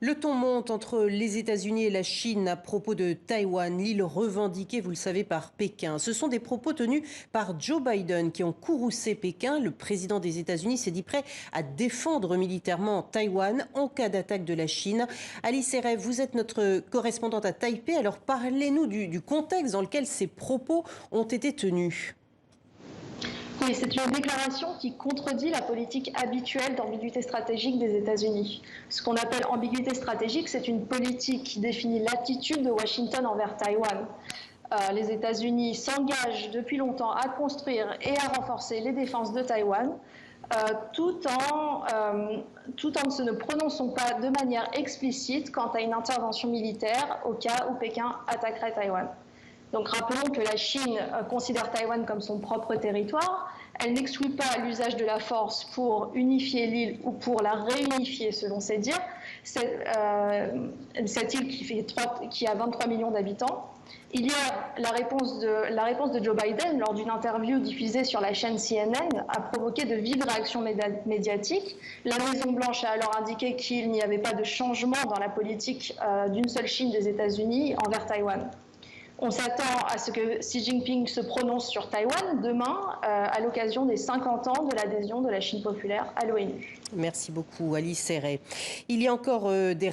Le ton monte entre les États-Unis et la Chine à propos de Taïwan, l'île revendiquée, vous le savez, par Pékin. Ce sont des propos tenus par Joe Biden qui ont courroucé Pékin. Le président des États-Unis s'est dit prêt à défendre militairement Taïwan en cas d'attaque de la Chine. Alice Serret, vous êtes notre correspondante à Taipei. Alors parlez-nous du contexte dans lequel ces propos ont été tenus. Oui, c'est une déclaration qui contredit la politique habituelle d'ambiguïté stratégique des États-Unis. Ce qu'on appelle ambiguïté stratégique, c'est une politique qui définit l'attitude de Washington envers Taïwan. Les États-Unis s'engagent depuis longtemps à construire et à renforcer les défenses de Taïwan, tout en ne prononçant pas de manière explicite quant à une intervention militaire au cas où Pékin attaquerait Taïwan. Donc rappelons que la Chine considère Taïwan comme son propre territoire. Elle n'exclut pas l'usage de la force pour unifier l'île ou pour la réunifier selon ses dires. Cette île qui a 23 millions d'habitants. Il y a la réponse de Joe Biden lors d'une interview diffusée sur la chaîne CNN a provoqué de vives réactions médiatiques. La Maison-Blanche a alors indiqué qu'il n'y avait pas de changement dans la politique d'une seule Chine des États-Unis envers Taïwan. On s'attend à ce que Xi Jinping se prononce sur Taïwan demain à l'occasion des 50 ans de l'adhésion de la Chine populaire à l'ONU. Merci beaucoup, Alice Serret. Il y a encore des